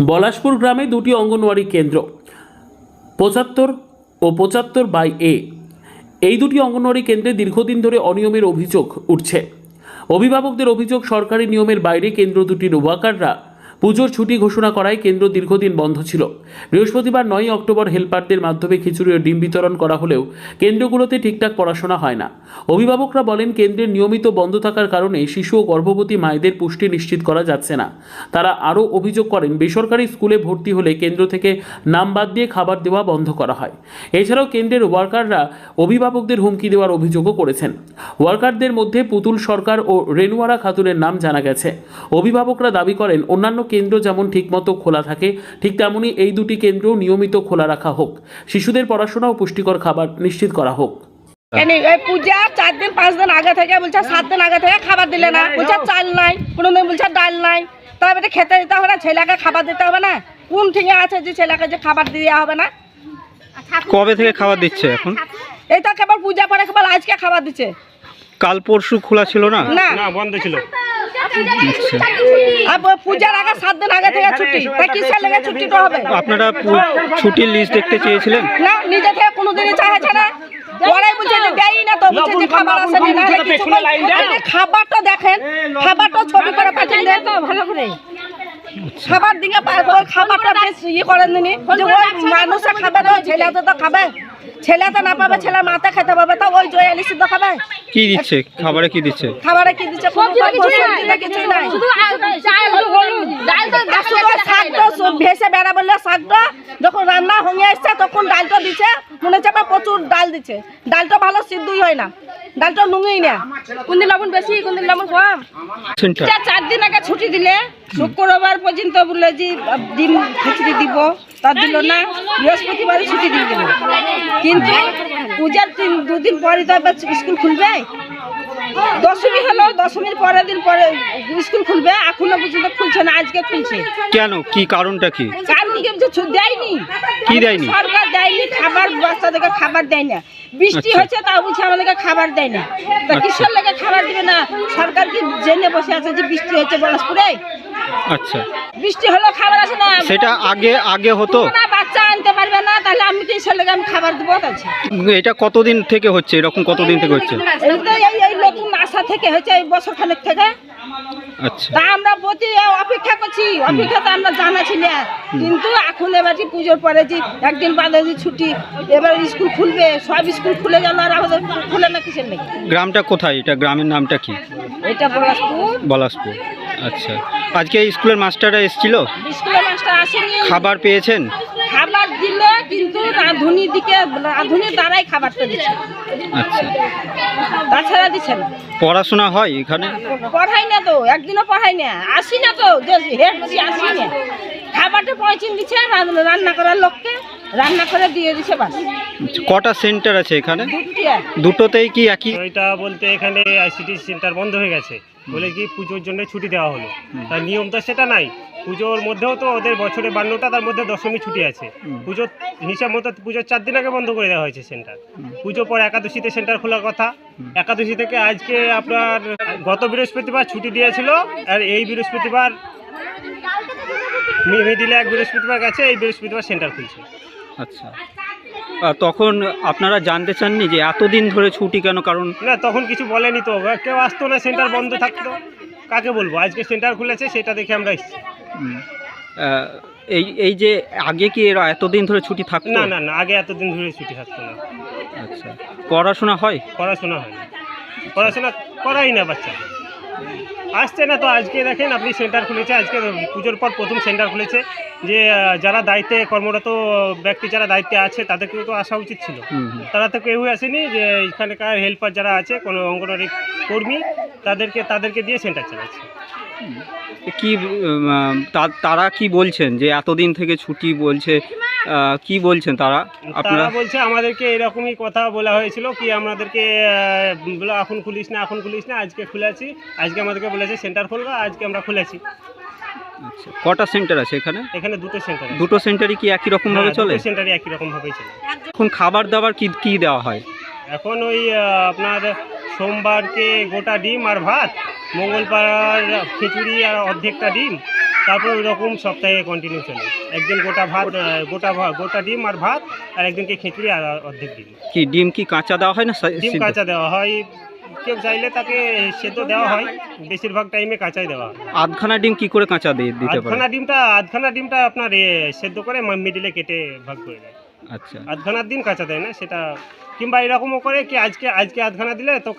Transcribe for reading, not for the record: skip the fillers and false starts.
বলাশপুর গ্রামে দুটি অঙ্গনওয়াড়ি কেন্দ্র ৭৫ ও ৭৫/A এই দুটি অঙ্গনওয়াড়ি কেন্দ্রে দীর্ঘদিন ধরে অনিয়মের অভিযোগ উঠছে। অভিভাবকদের অভিযোগ, সরকারি নিয়মের বাইরে কেন্দ্র দুটির ওয়ার্কাররা পুজোর ছুটি ঘোষণা করায় কেন্দ্র দীর্ঘদিন বন্ধ ছিল। বৃহস্পতিবার ৯ অক্টোবর হেলপারদের মাধ্যমে খিচুড়ি ও ডিম বিতরণ করা হলেও কেন্দ্রগুলোতে ঠিকঠাক পড়াশোনা হয় না। অভিভাবকরা বলেন, কেন্দ্রের নিয়মিত বন্ধ থাকার কারণে শিশু ও গর্ভবতী মায়েদের পুষ্টি নিশ্চিত করা যাচ্ছে না। তারা আরও অভিযোগ করেন, বেসরকারি স্কুলে ভর্তি হলে কেন্দ্র থেকে নাম বাদ দিয়ে খাবার দেওয়া বন্ধ করা হয়। এছাড়াও কেন্দ্রের ওয়ার্কাররা অভিভাবকদের হুমকি দেওয়ার অভিযোগও করেছেন। ওয়ার্কারদের মধ্যে পুতুল সরকার ও রেনুয়ারা খাতুনের নাম জানা গেছে। অভিভাবকরা দাবি করেন, অন্যান্য কেন্দ্র যেমন ঠিকমতো খোলা থাকে, ঠিক তেমনি এই দুটি কেন্দ্র নিয়মিত খোলা রাখা হোক। শিশুদের পড়াশোনা ও পুষ্টিকর খাবার নিশ্চিত করা হোক। পূজা 4 দিন 5 দিন আগে থেকে বলছে, 7 দিন আগে থেকে খাবার দিলে না, বলছে চাল নাই, কোনোদিন বলছে ডাল নাই। তবে এটা খেতে দিতে হবে না, ছেলেকে খাবার দিতে হবে না? কোন ঠিক আছে যে ছেলেকে যে খাবার দেওয়া হবে না? কবে থেকে খাবার দিচ্ছে এখন? এই তো কেবল পূজা পরে কেবল আজকে খাবার দিচ্ছে। কাল পরশু খোলা ছিল না? না, বন্ধ ছিল। আর পূজার আগে 7 দিন আগে থেকে ছুটি, তা কিসের লেগে ছুটিটা হবে? আপনারা ছুটির লিস্ট দেখতে চেয়েছিলেন? না, নিজে থেকে কোনোদিনই চাইছে না। পরে বলছে যে দেই না, তো বলছে যে খাবার আসেনি না। আপনি খাবারটা দেখেন, খাবারটা ছবি করে পাঠিয়ে দেন তো ভালো করে। খাবার দিকে খাবারটা বেশ করেন দিনি যে ওই মানুষে খাবে না, ছেলেতে তো খাবে। ছেলেতে না পাবে, ছেলে মাথা খেতে পাবে, তো ওই জয়ালি সিদ্ধ খাবে। কি দিচ্ছে খাবারে? কি দিচ্ছে? খাবারে কি দিচ্ছে? কিছুই নাই, ভেসে বেড়া বললে শাকটা যখন রান্না হয়ে আসছে তখন ডালটা দিচ্ছে, মনে হচ্ছে প্রচুর ডাল দিচ্ছে। ডালটা ভালো সিদ্ধই হয় না, ডালটা নুঙেই না। কোনদিন লবণ বেশি, কোনদিন লবণ কম। 4 দিন আগে ছুটি দিলে, শুক্রবার পর্যন্ত বললে যে ডিম খিচুড়ি দিব, তা দিল না। বৃহস্পতিবারই ছুটি দিয়ে দিল, কিন্তু পূজার 2 দিন পরে তো আবার স্কুল খুলবে। দশমী হলো, দশমীর পরের দিন পরে স্কুল খুলবে, এখনো পর্যন্ত খুলছে না। আজকে খুলছে কেন? কি কারণটা কি? কারণ দেয়নি। কি দেয়নি? সরকার দেয়নি খাবার, বাচ্চাদেরকে খাবার দেয় না। বৃষ্টি হচ্ছে তাও বলছে আমাদেরকে খাবার দেয় না। তা কিসের লেগে খাবার দিবে না? সরকার কি জেনে বসে আছে যে বৃষ্টি হচ্ছে বলাসপুরে? আচ্ছা, বৃষ্টি হলো খাবার আসে না। সেটা আগে হতো না, বাচ্চা আনতে পারবে না, তাহলে আমি কিসের লেগে আমি খাবার দেবো? আছে এটা কতদিন থেকে হচ্ছে? এরকম কতদিন থেকে হচ্ছে? এই নতুন আশা থেকে হচ্ছে, এই বছর খানেক থেকে। আচ্ছা, তা আমরা প্রতি অপেক্ষা করছি, অপেক্ষাতে আমরা জানাছি না। কিন্তু এখন এবার যে পুজোর পরে যে একদিন বাদে যে ছুটি, এবার স্কুল খুলবে, সব স্কুল খুলে গেল, আর আমাদের খুলে না কিসের লেগে? গ্রামটা কোথায়? এটা গ্রামের নামটা কি? এটা বলাসপুর। বলাসপুর। আচ্ছা, আজকে স্কুলের মাস্টাররা এসেছিল? স্কুলের মাস্টার আসেনি। খাবার পেয়েছেন? খাবার দিল, কিন্তু রাঁধুনির দ্বারাই খাবারটা দিচ্ছে। আচ্ছা, তাছাড়া দিচ্ছে না। পড়াশোনা হয় এখানে? পড়াই না তো, একদিনও পড়াই না, আসি না তো, হেড আসি না। খাবারটা পয়সা দিচ্ছে রান্না করার লোককে, রান্না করে দিয়ে দিচ্ছে বাস। কটা সেন্টার আছে এখানে? 2টি। দুটোতেই কি একই? এটা বলতে এখানে আইসিটি সেন্টার বন্ধ হয়ে গেছে বলে কি পুজোর জন্য ছুটি দেওয়া হলো। তার নিয়ম তো সেটা নাই। পুজোর মধ্যেও তো ওদের বছরে 52টা, তার মধ্যে দশমী ছুটি আছে। পুজোর হিসাব মতো পুজোর 4 দিন আগে বন্ধ করে দেওয়া হয়েছে সেন্টার। পুজো পর একাদশীতে সেন্টার খোলার কথা। একাদশী থেকে আজকে আপনার গত বৃহস্পতিবার ছুটি দিয়েছিল, আর এই বৃহস্পতিবার মিডিলে এক বৃহস্পতিবার গেছে, এই বৃহস্পতিবার সেন্টার খুলছে। আচ্ছা, তখন আপনারা জানতে চাননি যে এতদিন ধরে ছুটি কেন? কারণ না, তখন কিছু বলেনি তো, কেউ আসতো না, সেন্টার বন্ধ থাকতো। কাকে বলবো? আজকে সেন্টার খুলেছে, সেটা দেখে আমরা এসেছি। এই যে আগে কি এরা এতদিন ধরে ছুটি থাকতো? না না না, আগে এতদিন ধরে ছুটি থাকতো না। আচ্ছা, পড়াশোনা হয়? পড়াশোনা হয় না, পড়াশোনা করাই না বাচ্চা, আসছে না তো। আজকে দেখেন আপনি সেন্টার খুলেছে, আজকে পুজোর পর প্রথম সেন্টার খুলেছে। যে যারা দায়িত্বে কর্মরত ব্যক্তি, যারা দায়িত্বে আছে, তাদেরকেও তো আসা উচিত ছিল। তারা তো কেউ আসেনি। যে এখানকার হেল্পার যারা আছে, কোনো অঙ্গনওয়াড়ি কর্মী, তাদেরকে দিয়ে সেন্টার চালাচ্ছে। কি তারা কি বলছেন যে এতদিন থেকে ছুটি বলছে? কি বলছেন তারা? আপনারা বলছে আমাদেরকে এরকমই কথা বলা হয়েছিল কি আমাদেরকে বলে এখন খুলিস না, এখন খুলিস না। আজকে খুলেছি, আজকে আমাদেরকে বলেছে সেন্টার খুলবে, আজকে আমরা খুলেছি। আচ্ছা, কটা সেন্টার আছে এখানে? এখানে 2টো সেন্টার। দুটো সেন্টারই কি একই রকম ভাবে চলে? সেন্টারই একই রকম ভাবেই চলে। এখন খাবার দাবার কি দেওয়া হয় এখন? ওই আপনার সোমবারকে গোটা ডিম আর ভাত, মঙ্গলবার খিচুড়ি আর অর্ধেকটা ডিম, তারপর ওইরকম সপ্তাহে কন্টিনিউ চলে। একদিন গোটা ডিম আর ভাত, আর একদিনকে খিচুড়ি আর অর্ধেক ডিম। কি ডিম কি কাঁচা দেওয়া হয় না ডিম সিদ্ধ? কাঁচা দেওয়া হয়, কেউ চাইলে তাকে সেদ্ধ দেওয়া হয়, বেশিরভাগ টাইমে কাঁচাই দেওয়া হয়। আধখানা ডিম কি করে কাঁচা দিতে পারে? আধখানা ডিমটা আপনার সেদ্ধ করে মিডিলে কেটে ভাগ করে দেয়। আচ্ছা, আধখানার দিন কাঁচা দেয় না সেটা, কিংবা এরকমও করে কি আজকে আধখানা দিলে তো